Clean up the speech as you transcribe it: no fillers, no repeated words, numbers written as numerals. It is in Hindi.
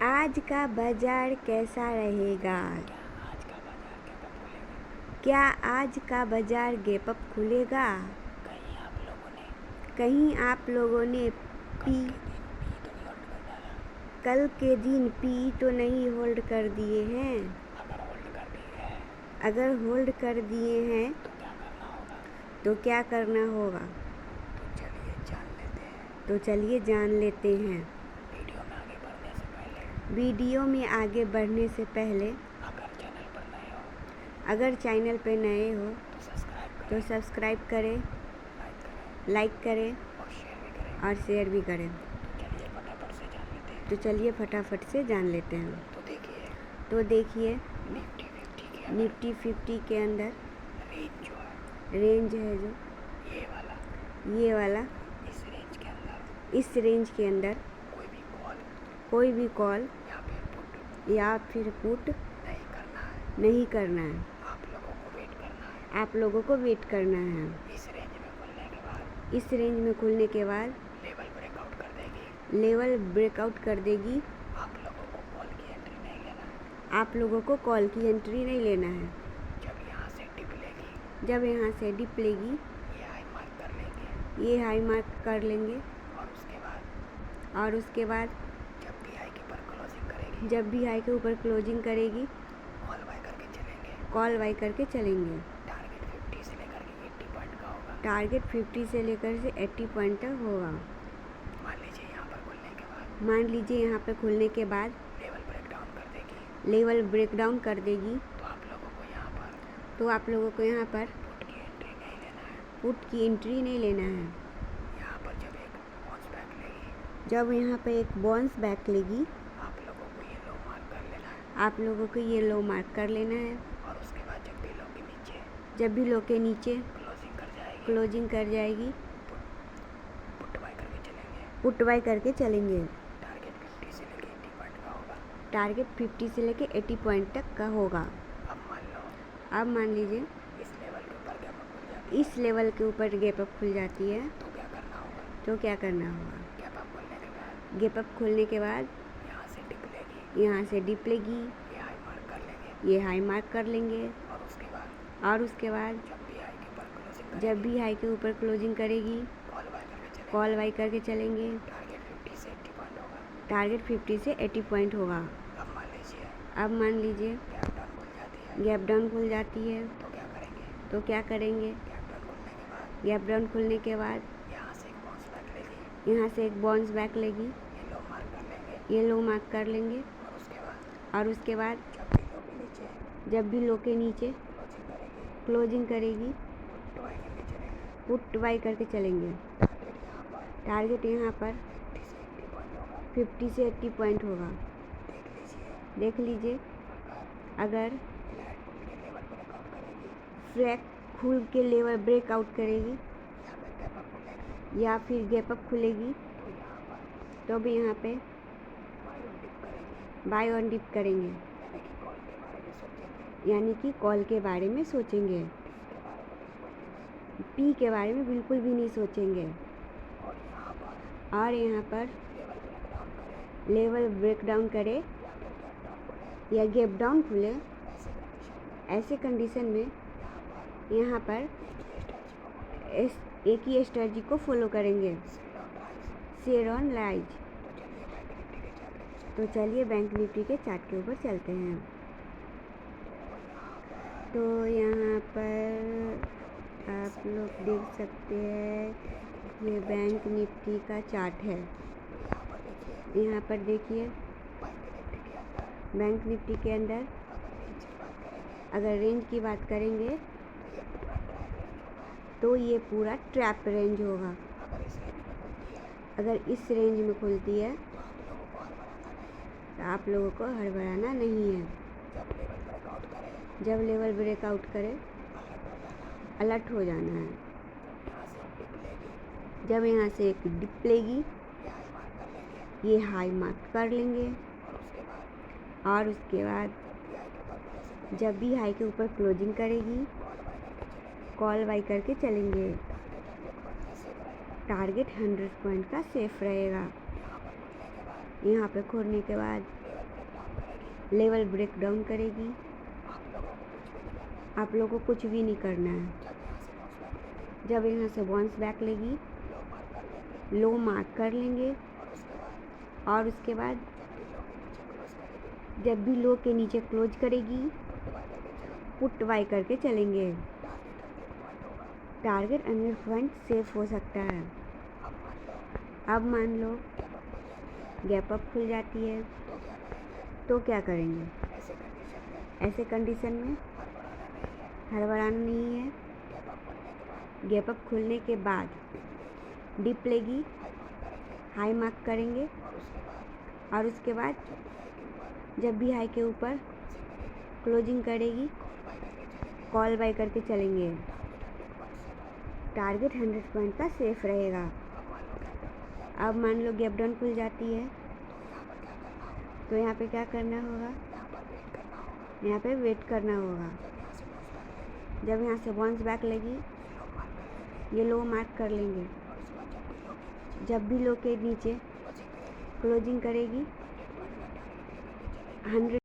आज का बाजार कैसा रहेगा? क्या आज का बाजार गैप अप खुलेगा? कहीं आप लोगों ने कल के दिन पी तो नहीं होल्ड कर दिए हैं? अगर होल्ड कर दिए हैं तो क्या करना होगा? तो चलिए जान लेते हैं। वीडियो में आगे बढ़ने से पहले अगर चैनल पर नए हो तो सब्सक्राइब करें, लाइक करें और शेयर भी करें। तो चलिए फटाफट से जान लेते हैं। तो देखिए निफ्टी 50 के अंदर रेंज है जो ये वाला इस रेंज के अंदर कोई भी कॉल या फिर पुट नहीं करना है। आप लोगों को वेट करना है। इस रेंज में खुलने के बाद लेवल ब्रेकआउट कर देगी। आप लोगों को कॉल की एंट्री नहीं लेना है। जब यहाँ से डिप लेगी ये हाई मार्क कर लेंगे और उसके बाद जब भी हाई के ऊपर क्लोजिंग करेगी कॉल बाय करके चलेंगे। टारगेट 50 से लेकर 80 पॉइंट तक होगा। मान लीजिए यहाँ पर खुलने के बाद लेवल ब्रेकडाउन कर देगी तो आप लोगों को यहाँ पर पुट की एंट्री नहीं लेना है। जब यहाँ पे एक बाउंस बैक लेगी आप लोगों को ये लो मार्क कर लेना है। जब भी लो के नीचे क्लोजिंग कर जाएगी पुट बाय करके चलेंगे। टारगेट 50 से लेके 80 पॉइंट तक का होगा। अब मान लीजिए इस लेवल के ऊपर गैप अप खुल जाती है तो क्या करना होगा? गैप अप खुलने के बाद यहाँ से डिप लेगी, ये हाई मार्क कर लेंगे और उसके बाद जब भी हाई के ऊपर क्लोजिंग करेगी कॉल बाय करके चलेंगे। टारगेट 50 से 80 पॉइंट होगा। अब मान लीजिए गैप डाउन खुल जाती है तो क्या करेंगे? गैप डाउन खुलने के बाद यहाँ से एक बाउंस बैक लेगी, ये लो मार्क कर लेंगे और उसके बाद जब भी लो के नीचे क्लोजिंग करेगी पुट बाय करके चलेंगे। टारगेट यहाँ पर 50 से 80 पॉइंट होगा। देख लीजिए अगर फ्लैग खुल के लेवल ब्रेकआउट करेगी या फिर गैप अप खुलेगी तो भी यहाँ पे बाय ऑन डिप करेंगे, यानी कि कॉल के बारे में सोचेंगे। पी के बारे में बिल्कुल भी नहीं सोचेंगे। और यहाँ पर लेवल ब्रेकडाउन करे या गैप डाउन खुले ऐसे कंडीशन में यहाँ पर एक ही स्ट्रेटजी को फॉलो करेंगे, शेयर ऑन राइज। तो चलिए बैंक निफ्टी के चार्ट के ऊपर चलते हैं। तो यहाँ पर आप लोग देख सकते हैं ये बैंक निफ्टी का चार्ट है। यहाँ पर देखिए बैंक निफ्टी के अंदर अगर रेंज की बात करेंगे तो ये पूरा ट्रैप रेंज होगा। अगर इस रेंज में खुलती है तो आप लोगों को हड़बड़ाना नहीं है। जब लेवल ब्रेकआउट करे अलर्ट हो जाना है। जब यहाँ से एक डिप लेगी ये हाई मार्क कर लेंगे और उसके बाद जब भी हाई के ऊपर क्लोजिंग करेगी कॉल बाय करके चलेंगे। टारगेट 100 पॉइंट का सेफ रहेगा। यहाँ पे खोलने के बाद लेवल ब्रेक डाउन करेगी। आप लोगों को कुछ भी नहीं करना है। जब यहाँ से बाउंस बैक लेगी, लो मार्क कर लेंगे और उसके बाद जब भी लो के नीचे क्लोज करेगी, पुट बाय करके चलेंगे। टारगेट 100 पॉइंट सेफ हो सकता है। अब मान लो गैप अप खुल जाती है तो क्या करेंगे? ऐसे कंडीशन में हड़बड़ाना नहीं है। गैप अप खुलने के बाद डिप लेगी, हाई मार्क करेंगे और उसके बाद जब भी हाई के ऊपर क्लोजिंग करेगी, कॉल बाय करके चलेंगे। टारगेट 100 पॉइंट का सेफ रहेगा। अब मान लो गैप डाउन खुल जाती है तो यहाँ पे क्या करना होगा? यहाँ पे वेट करना होगा। जब यहाँ से बाउंस बैक लगी, ये लो मार्क कर लेंगे। जब भी लो के नीचे क्लोजिंग करेगी, 100